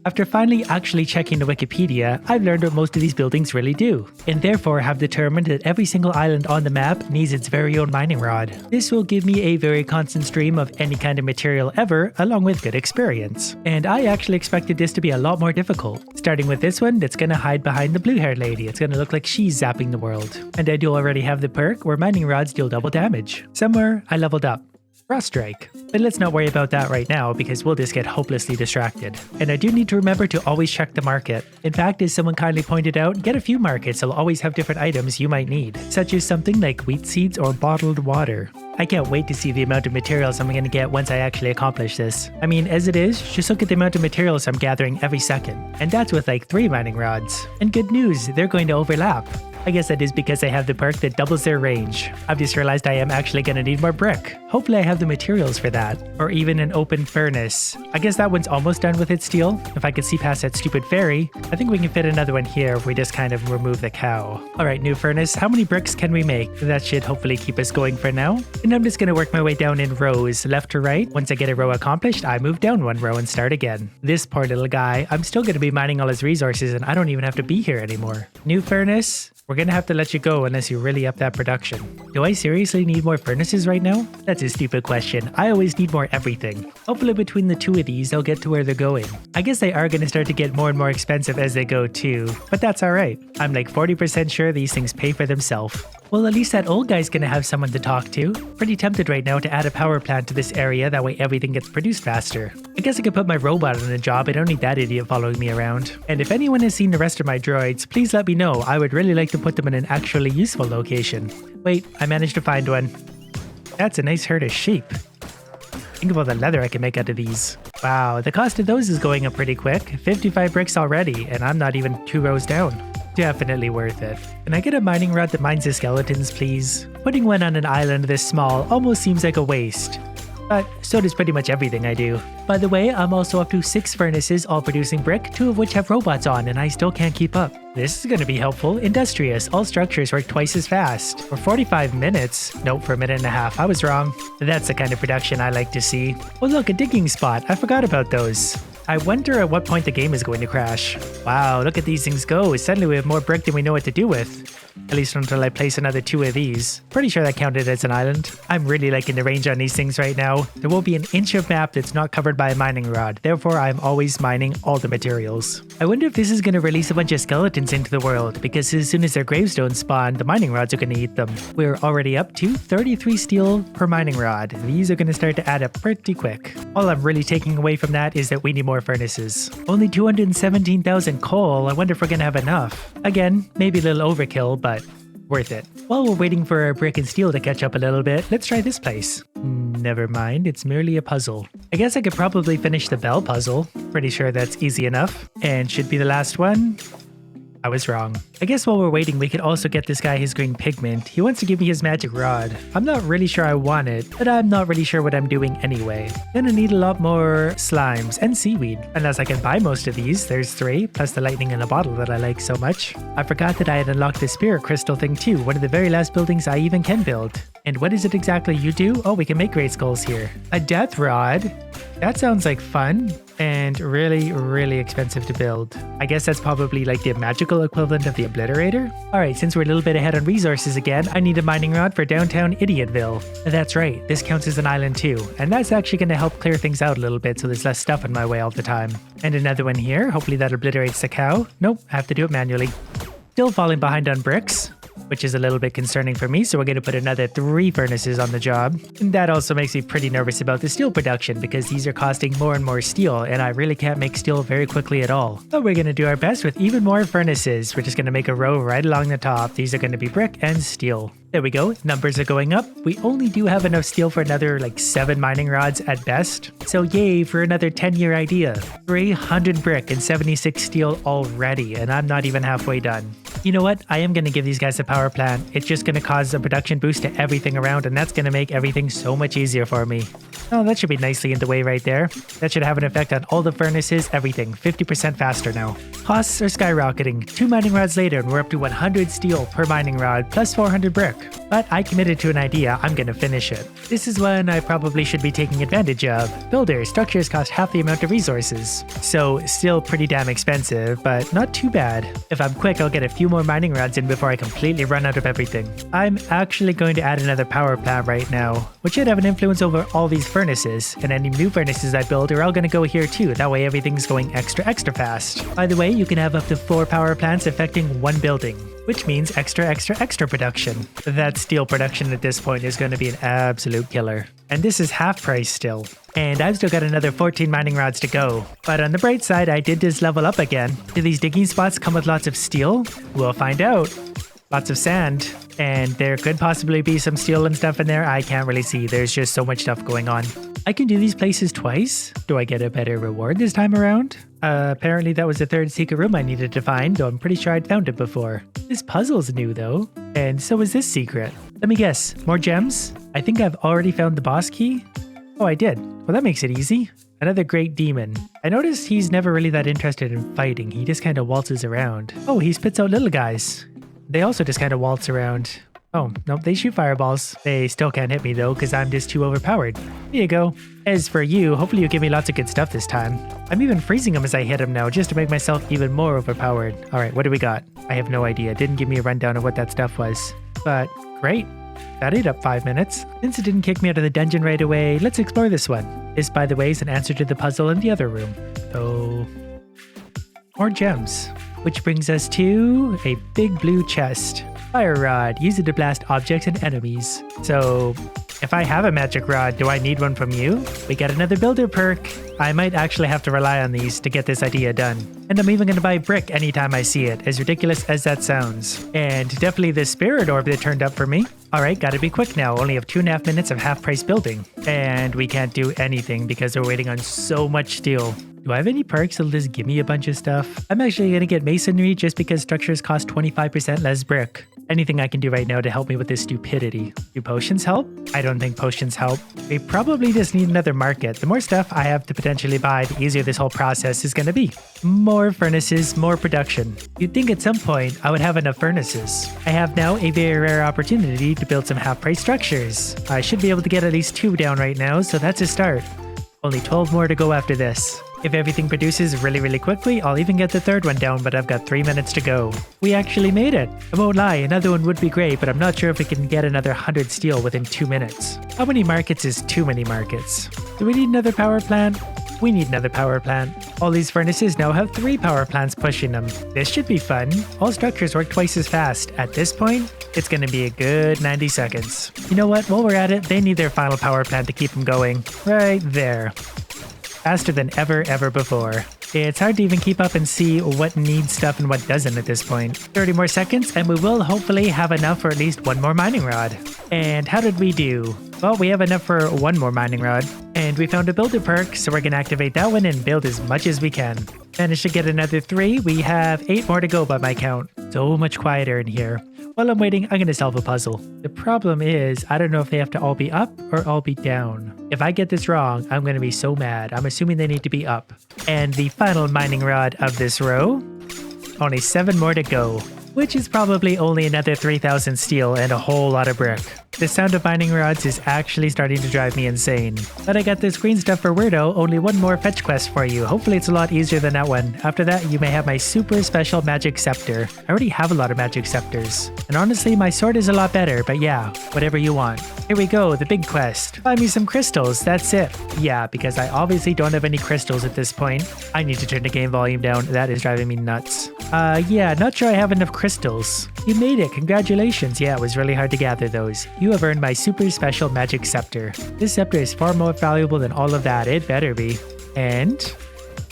After finally actually checking the Wikipedia, I've learned what most of these buildings really do, and therefore have determined that every single island on the map needs its very own mining rod. This will give me a very constant stream of any kind of material ever, along with good experience. And I actually expected this to be a lot more difficult. Starting with this one that's gonna hide behind the blue-haired lady. It's gonna look like she's zapping the world. And I do already have the perk where mining rods deal double damage. Somewhere I leveled up. Frost Strike. But let's not worry about that right now because we'll just get hopelessly distracted. And I do need to remember to always check the market. In fact, as someone kindly pointed out, get a few markets, they'll always have different items you might need, such as something like wheat seeds or bottled water. I can't wait to see the amount of materials I'm going to get once I actually accomplish this. I mean, as it is, just look at the amount of materials I'm gathering every second. And that's with like 3 mining rods. And good news, they're going to overlap. I guess that is because I have the perk that doubles their range. I've just realized I am actually going to need more brick. Hopefully I have the materials for that. Or even an open furnace. I guess that one's almost done with its steel. If I could see past that stupid fairy, I think we can fit another one here if we just kind of remove the cow. Alright, new furnace, how many bricks can we make? That should hopefully keep us going for now. And I'm just going to work my way down in rows, left to right. Once I get a row accomplished, I move down 1 row and start again. This poor little guy, I'm still going to be mining all his resources and I don't even have to be here anymore. New furnace. We're gonna have to let you go unless you really up that production. Do I seriously need more furnaces right now? That's a stupid question. I always need more everything. Hopefully between the 2 of these, they'll get to where they're going. I guess they are gonna start to get more and more expensive as they go too, but that's alright. I'm like 40% sure these things pay for themselves. Well, at least that old guy's gonna have someone to talk to. Pretty tempted right now to add a power plant to this area, that way everything gets produced faster. I guess I could put my robot on a job, I don't need that idiot following me around. And if anyone has seen the rest of my droids, please let me know, I would really like to put them in an actually useful location. Wait, I managed to find one. That's a nice herd of sheep. Think of all the leather I can make out of these. Wow, the cost of those is going up pretty quick. 55 bricks already, and I'm not even 2 rows down. Definitely worth it. Can I get a mining rod that mines the skeletons, please? Putting one on an island this small almost seems like a waste. But so does pretty much everything I do. By the way, I'm also up to 6 furnaces all producing brick, 2 of which have robots on and I still can't keep up. This is going to be helpful. Industrious. All structures work twice as fast. For 45 minutes. Nope, for a minute and a half. I was wrong. That's the kind of production I like to see. Oh look, a digging spot. I forgot about those. I wonder at what point the game is going to crash. Wow, look at these things go. Suddenly we have more brick than we know what to do with. At least until I place another 2 of these. Pretty sure that counted as an island. I'm really liking the range on these things right now. There won't be an inch of map that's not covered by a mining rod. Therefore, I'm always mining all the materials. I wonder if this is going to release a bunch of skeletons into the world, because as soon as their gravestones spawn, the mining rods are going to eat them. We're already up to 33 steel per mining rod. These are going to start to add up pretty quick. All I'm really taking away from that is that we need more furnaces. Only 217,000 coal. I wonder if we're going to have enough. Again, maybe a little overkill, but worth it. While we're waiting for our brick and steel to catch up a little bit, let's try this place. Never mind, it's merely a puzzle. I guess I could probably finish the bell puzzle. Pretty sure that's easy enough. And should be the last one. I was wrong. I guess while we're waiting, we could also get this guy his green pigment. He wants to give me his magic rod. I'm not really sure I want it, but I'm not really sure what I'm doing anyway. Gonna need a lot more slimes and seaweed. Unless I can buy most of these. There's 3, plus the lightning in a bottle that I like so much. I forgot that I had unlocked the spirit crystal thing too, one of the very last buildings I even can build. And what is it exactly you do? Oh, we can make great skulls here. A death rod? That sounds like fun. And really, really expensive to build. I guess that's probably like the magical equivalent of the obliterator? Alright, since we're a little bit ahead on resources again, I need a mining rod for downtown Idiotville. That's right, this counts as an island too, and that's actually going to help clear things out a little bit so there's less stuff in my way all the time. And another one here, hopefully that obliterates the cow. Nope, I have to do it manually. Still falling behind on bricks, which is a little bit concerning for me, so we're going to put another 3 furnaces on the job. And that also makes me pretty nervous about the steel production, because these are costing more and more steel, and I really can't make steel very quickly at all. But we're going to do our best with even more furnaces. We're just going to make a row right along the top. These are going to be brick and steel. There we go, numbers are going up. We only do have enough steel for another like 7 mining rods at best. So yay for another 10-year idea. 300 brick and 76 steel already, and I'm not even halfway done. You know what? I am going to give these guys a power plant. It's just going to cause a production boost to everything around, and that's going to make everything so much easier for me. Oh, that should be nicely in the way right there. That should have an effect on all the furnaces, everything. 50% faster now. Costs are skyrocketing. 2 mining rods later, and we're up to 100 steel per mining rod, plus 400 brick. But I committed to an idea. I'm going to finish it. This is one I probably should be taking advantage of. Builder structures cost half the amount of resources. So, still pretty damn expensive, but not too bad. If I'm quick, I'll get a few more mining rods in before I completely run out of everything. I'm actually going to add another power plant right now, which should have an influence over all these furnaces, and any new furnaces I build are all going to go here too. That way everything's going extra fast. By the way, you can have up to 4 power plants affecting one building, which means extra production. That steel production at this point is going to be an absolute killer. And this is half price still. And I've still got another 14 mining rods to go. But on the bright side, I did just level up again. Do these digging spots come with lots of steel? We'll find out. Lots of sand. And there could possibly be some steel and stuff in there. I can't really see. There's just so much stuff going on. I can do these places twice. Do I get a better reward this time around? Apparently that was the 3rd secret room I needed to find, though I'm pretty sure I'd found it before. This puzzle's new though. And so is this secret. Let me guess. More gems? I think I've already found the boss key. Oh, I did. Well, that makes it easy. Another great demon. I noticed he's never really that interested in fighting. He just kind of waltzes around. Oh, he spits out little guys. They also just kind of waltz around. Oh, nope, they shoot fireballs. They still can't hit me though, because I'm just too overpowered. Here you go. As for you, hopefully you give me lots of good stuff this time. I'm even freezing them as I hit them now, just to make myself even more overpowered. Alright, what do we got? I have no idea. Didn't give me a rundown of what that stuff was. But, great. That ate up 5 minutes. Since it didn't kick me out of the dungeon right away, let's explore this one. This, by the way, is an answer to the puzzle in the other room. So, more gems. Which brings us to a big blue chest. Fire rod. Use it to blast objects and enemies. So, if I have a magic rod, do I need one from you? We got another builder perk. I might actually have to rely on these to get this idea done. And I'm even going to buy brick anytime I see it, as ridiculous as that sounds. And definitely the spirit orb that turned up for me. Alright, gotta be quick now. Only have 2.5 minutes of half-price building. And we can't do anything because we're waiting on so much steel. Do I have any perks that'll just give me a bunch of stuff? I'm actually gonna get masonry just because structures cost 25% less brick. Anything I can do right now to help me with this stupidity. Do potions help? I don't think potions help. We probably just need another market. The more stuff I have to potentially buy, the easier this whole process is gonna be. More furnaces, more production. You'd think at some point I would have enough furnaces. I have now a very rare opportunity to build some half-price structures. I should be able to get at least 2 down right now, so that's a start. Only 12 more to go after this. If everything produces really quickly, I'll even get the 3rd one down, but I've got 3 minutes to go. We actually made it! I won't lie, another one would be great, but I'm not sure if we can get another 100 steel within 2 minutes. How many markets is too many markets? Do we need another power plant? We need another power plant. All these furnaces now have 3 power plants pushing them. This should be fun. All structures work twice as fast. At this point, it's gonna be a good 90 seconds. You know what? While we're at it, they need their final power plant to keep them going. Right there. Faster than ever before. It's hard to even keep up and see what needs stuff and what doesn't at this point. 30 more seconds and we will hopefully have enough for at least 1 more mining rod. And how did we do? Well, we have enough for 1 more mining rod. And we found a builder perk, so we're gonna activate that one and build as much as we can. Managed to get another 3. We have 8 more to go by my count. So much quieter in here. While I'm waiting, I'm gonna solve a puzzle. The problem is, I don't know if they have to all be up or all be down. If I get this wrong, I'm gonna be so mad. I'm assuming they need to be up. And the final mining rod of this row, only 7 more to go, which is probably only another 3,000 steel and a whole lot of brick. The sound of mining rods is actually starting to drive me insane. But I got this green stuff for Weirdo, only 1 more fetch quest for you. Hopefully it's a lot easier than that one. After that, you may have my super special magic scepter. I already have a lot of magic scepters. And honestly, my sword is a lot better, but yeah, whatever you want. Here we go, the big quest. Find me some crystals, that's it. Yeah, because I obviously don't have any crystals at this point. I need to turn the game volume down, that is driving me nuts. Yeah, not sure I have enough crystals. You made it, congratulations. Yeah, it was really hard to gather those. You have earned my super special magic scepter. This scepter is far more valuable than all of that, it better be. And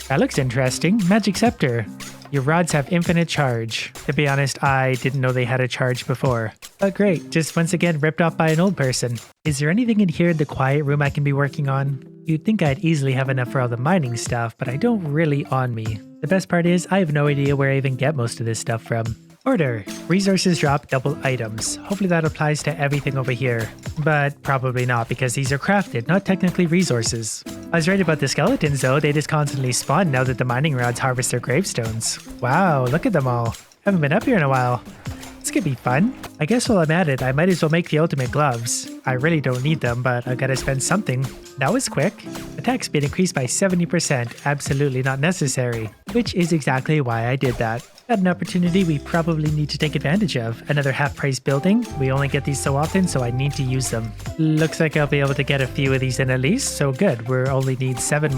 that looks interesting. Magic scepter. Your rods have infinite charge. To be honest, I didn't know they had a charge before. But great, just once again ripped off by an old person. Is there anything in here in the quiet room I can be working on? You'd think I'd easily have enough for all the mining stuff, but I don't really on me. The best part is, I have no idea where I even get most of this stuff from. Order. Resources drop double items. Hopefully that applies to everything over here. But probably not because these are crafted, not technically resources. I was right about the skeletons though, they just constantly spawn now that the mining rods harvest their gravestones. Wow, look at them all. Haven't been up here in a while. This could be fun. I guess while I'm at it, I might as well make the ultimate gloves. I really don't need them, but I gotta spend something. That was quick. Attack speed increased by 70%, absolutely not necessary. Which is exactly why I did that. Got an opportunity we probably need to take advantage of. Another half-price building. We only get these so often, so I need to use them. Looks like I'll be able to get a few of these in at least, so good. We only need 6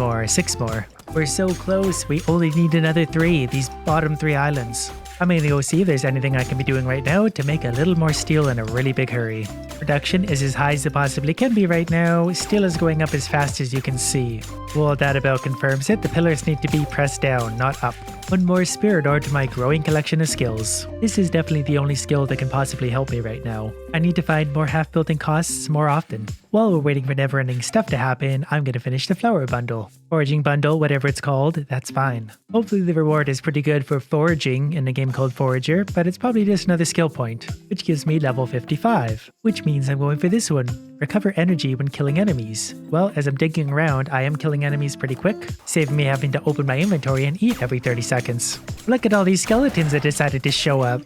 more. We're so close. We only need another 3, these bottom 3 islands. I'm gonna go see if there's anything I can be doing right now to make a little more steel in a really big hurry. Production is as high as it possibly can be right now. Steel is going up as fast as you can see. Well, that about confirms it. The pillars need to be pressed down, not up. One more spirit ore to my growing collection of skills. This is definitely the only skill that can possibly help me right now. I need to find more half-building costs more often. While we're waiting for never-ending stuff to happen, I'm gonna finish the flower bundle. Foraging bundle, whatever it's called, that's fine. Hopefully the reward is pretty good for foraging in a game called Forager, but it's probably just another skill point, which gives me level 55, which means I'm going for this one. Recover energy when killing enemies. Well, as I'm digging around, I am killing enemies pretty quick, saving me having to open my inventory and eat every 30 seconds. Look at all these skeletons that decided to show up.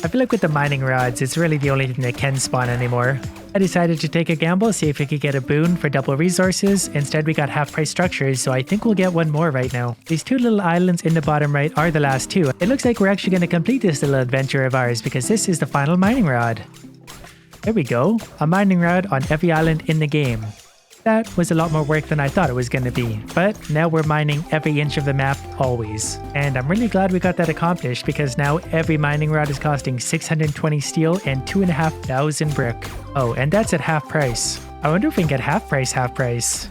I feel like with the mining rods, it's really the only thing that can spawn anymore. I decided to take a gamble, see if we could get a boon for double resources. Instead, we got half-price structures, so I think we'll get one more right now. These 2 little islands in the bottom right are the last 2. It looks like we're actually going to complete this little adventure of ours because this is the final mining rod. There we go, a mining rod on every island in the game. That was a lot more work than I thought it was going to be, but now we're mining every inch of the map always. And I'm really glad we got that accomplished because now every mining rod is costing 620 steel and 2,500 brick. Oh, and that's at half price. I wonder if we can get half price.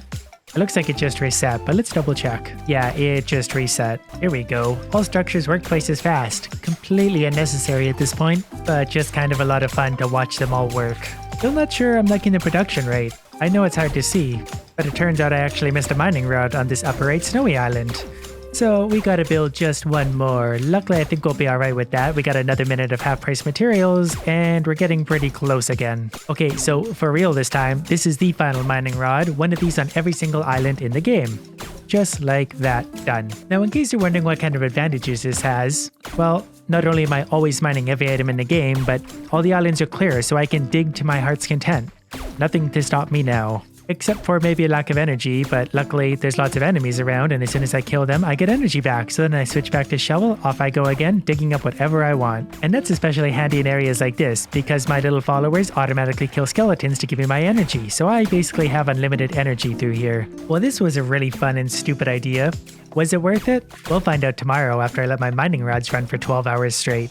It looks like it just reset, but let's double check. Yeah, it just reset. Here we go. All structures work twice as fast. Completely unnecessary at this point, but just kind of a lot of fun to watch them all work. Still not sure I'm liking the production rate. I know it's hard to see, but it turns out I actually missed a mining rod on this upper right snowy island. So we gotta build just one more. Luckily, I think we'll be alright with that. We got another minute of half-price materials, and we're getting pretty close again. Okay, so for real this time, this is the final mining rod. One of these on every single island in the game. Just like that, done. Now, in case you're wondering what kind of advantages this has, well, not only am I always mining every item in the game, but all the islands are clear, so I can dig to my heart's content. Nothing to stop me now. Except for maybe a lack of energy, but luckily there's lots of enemies around and as soon as I kill them, I get energy back. So then I switch back to shovel, off I go again, digging up whatever I want. And that's especially handy in areas like this, because my little followers automatically kill skeletons to give me my energy. So I basically have unlimited energy through here. Well, this was a really fun and stupid idea. Was it worth it? We'll find out tomorrow after I let my mining rods run for 12 hours straight.